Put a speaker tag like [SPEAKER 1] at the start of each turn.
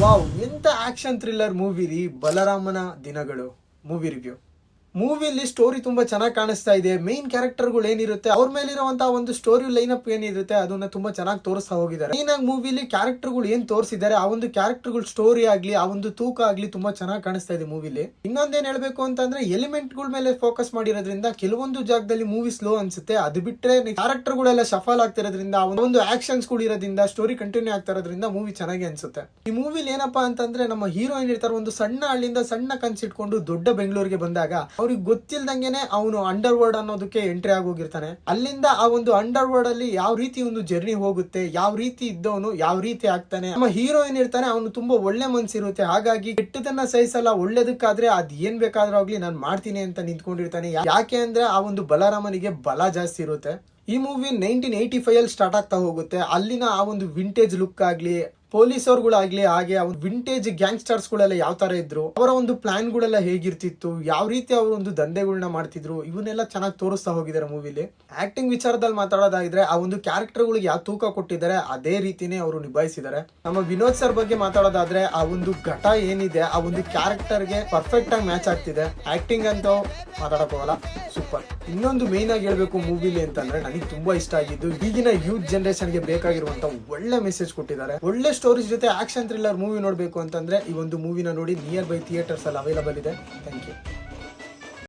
[SPEAKER 1] Wow, ಎಂತ action thriller movie ರೀ ಬಲರಾಮನ ದಿನಗಳು ಮೂವಿ ರಿವ್ಯೂ. ಮೂವಿಲಿ ಸ್ಟೋರಿ ತುಂಬಾ ಚೆನ್ನಾಗಿ ಕಾಣಿಸ್ತಾ ಇದೆ. ಮೇನ್ ಕ್ಯಾರೆಕ್ಟರ್ಗಳು ಏನಿರುತ್ತೆ, ಅವ್ರ ಮೇಲಿರುವಂತಹ ಒಂದು ಸ್ಟೋರಿ ಲೈನ್ ಅಪ್ ಏನಿರುತ್ತೆ ಅದನ್ನ ತುಂಬಾ ಚೆನ್ನಾಗಿ ತೋರಿಸ್ತಾ ಹೋಗಿದ್ದಾರೆ. ಮೇನ್ ಆಗಿ ಮೂವಿಲಿ ಕ್ಯಾರೆಕ್ಟರ್ಗಳು ಏನ್ ತೋರಿಸಿದ್ದಾರೆ, ಆ ಒಂದು ಕ್ಯಾರೆಕ್ಟರ್ಗಳು ಸ್ಟೋರಿ ಆಗ್ಲಿ, ಆ ಒಂದು ತೂಕ ಆಗ್ಲಿ ತುಂಬಾ ಚೆನ್ನಾಗಿ ಕಾಣಿಸ್ತಾ ಇದೆ ಮೂವಿಲಿ. ಇನ್ನೊಂದೇನ್ ಹೇಳ್ಬೇಕು ಅಂತಂದ್ರೆ, ಎಲಿಮೆಂಟ್ ಗಳ ಮೇಲೆ ಫೋಕಸ್ ಮಾಡಿರೋದ್ರಿಂದ ಕೆಲವೊಂದು ಜಾಗದಲ್ಲಿ ಮೂವಿ ಸ್ಲೋ ಅನ್ಸುತ್ತೆ. ಅದು ಬಿಟ್ರೆ ಕ್ಯಾರೆಕ್ಟರ್ ಗಳೆಲ್ಲ ಶಫಲ್ ಆಗ್ತಿರೋದ್ರಿಂದ, ಒಂದು ಆಕ್ಷನ್ಸ್ ಗಳು ಇರೋದ್ರಿಂದ, ಸ್ಟೋರಿ ಕಂಟಿನ್ಯೂ ಆಗ್ತಾ ಇರೋದ್ರಿಂದ ಮೂವಿ ಚೆನ್ನಾಗಿ ಅನ್ಸುತ್ತೆ. ಈ ಮೂವಿಲಿ ಏನಪ್ಪಾ ಅಂತಂದ್ರೆ, ನಮ್ಮ ಹೀರೋಯಿನ್ ಇರ್ತಾರೆ, ಒಂದು ಸಣ್ಣ ಹಳ್ಳಿಯಿಂದ ಸಣ್ಣ ಕನ್ಸಿಟ್ಕೊಂಡು ದೊಡ್ಡ ಬೆಂಗಳೂರಿಗೆ ಬಂದಾಗ ಅವ್ರಿಗೆ ಗೊತ್ತಿಲ್ದಂಗೆನೆ ಅವನು ಅಂಡರ್ ವರ್ಲ್ಡ್ ಅನ್ನೋದಕ್ಕೆ ಎಂಟ್ರಿ ಆಗೋಗಿರ್ತಾನೆ. ಅಲ್ಲಿಂದ ಆ ಒಂದು ಅಂಡರ್ ವರ್ಲ್ಡ್ ಅಲ್ಲಿ ಯಾವ ರೀತಿ ಒಂದು ಜರ್ನಿ ಹೋಗುತ್ತೆ, ಯಾವ ರೀತಿ ಇದ್ದವನು ಯಾವ ರೀತಿ ಆಗ್ತಾನೆ. ನಮ್ಮ ಹೀರೋಯಿನ್ ಇರ್ತಾನೆ, ಅವನು ತುಂಬಾ ಒಳ್ಳೆ ಮನ್ಸಿರುತ್ತೆ, ಹಾಗಾಗಿ ಕೆಟ್ಟದನ್ನ ಸಹಿಸಲ್ಲ, ಒಳ್ಳೇದಕ್ಕಾದ್ರೆ ಅದ್ ಏನ್ ಬೇಕಾದ್ರೂ ಆಗ್ಲಿ ನಾನು ಮಾಡ್ತೀನಿ ಅಂತ ನಿಂತ್ಕೊಂಡಿರ್ತಾನೆ. ಯಾಕೆ ಅಂದ್ರೆ ಆ ಒಂದು ಬಲರಾಮನಿಗೆ ಬಲ ಜಾಸ್ತಿ ಇರುತ್ತೆ. ಈ ಮೂವಿ 1985 ಅಲ್ಲಿ ಸ್ಟಾರ್ಟ್ ಆಗ್ತಾ ಹೋಗುತ್ತೆ. ಅಲ್ಲಿನ ಆ ಒಂದು ವಿಂಟೇಜ್ ಲುಕ್ ಆಗ್ಲಿ, ಪೊಲೀಸ್ ಅವ್ರುಗಳಾಗ್ಲಿ, ಹಾಗೆ ಅವ್ರ ವಿಂಟೇಜ್ ಗ್ಯಾಂಗ್ಸ್ಟರ್ಸ್ ಗಳೆಲ್ಲ ಯಾವ ತರ ಇದ್ರು, ಅವರ ಒಂದು ಪ್ಲಾನ್ ಗಳೆಲ್ಲ ಹೇಗಿರ್ತಿತ್ತು, ಯಾವ ರೀತಿ ಅವರು ಒಂದು ದಂಧೆಗಳನ್ನ ಮಾಡ್ತಿದ್ರು, ಇವನ್ನೆಲ್ಲ ಚೆನ್ನಾಗಿ ತೋರಿಸ್ತಾ ಹೋಗಿದ್ದಾರೆ ಮೂವಿಲಿ. ಆಕ್ಟಿಂಗ್ ವಿಚಾರದಲ್ಲಿ ಮಾತಾಡೋದಾದ್ರೆ, ಆ ಒಂದು ಕ್ಯಾರೆಕ್ಟರ್ ಗಳಿಗೆ ಯಾವ ತೂಕ ಕೊಟ್ಟಿದ್ದಾರೆ ಅದೇ ರೀತಿನೇ ಅವರು ನಿಭಾಯಿಸಿದ್ದಾರೆ. ನಮ್ಮ ವಿನೋದ್ ಸರ್ ಬಗ್ಗೆ ಮಾತಾಡೋದಾದ್ರೆ, ಆ ಒಂದು ಘಟ ಏನಿದೆ ಆ ಒಂದು ಕ್ಯಾರೆಕ್ಟರ್ ಗೆ ಪರ್ಫೆಕ್ಟ್ ಆಗಿ ಮ್ಯಾಚ್ ಆಗ್ತಿದೆ. ಆಕ್ಟಿಂಗ್ ಅಂತ ಮಾತಾಡಕ್ ಹೋಗಲ್ಲ, ಸೂಪರ್. ಇನ್ನೊಂದು ಮೇನ್ ಆಗಿ ಹೇಳ್ಬೇಕು ಮೂವಿಲಿ ಅಂತಂದ್ರೆ, ನನಗೆ ತುಂಬಾ ಇಷ್ಟ ಆಗಿದ್ದು, ಈಗಿನ ಯೂತ್ ಜನರೇಷನ್ ಗೆ ಬೇಕಾಗಿರುವಂತ ಒಳ್ಳೆ ಮೆಸೇಜ್ ಕೊಟ್ಟಿದ್ದಾರೆ. ಒಳ್ಳೆ ಸ್ಟೋರೀಸ್ ಜೊತೆ ಆಕ್ಷನ್ ಥ್ರಿಲ್ಲರ್ ಮೂವಿ ನೋಡಬೇಕು ಅಂತಂದ್ರೆ ಈ ಒಂದು ಮೂವಿನ ನೋಡಿ. ನಿಯರ್ ಬೈ ಥಿಯೇಟರ್ಸ್ ಅಲ್ಲಿ ಅವೈಲಬಲ್ ಇದೆ. Thank you.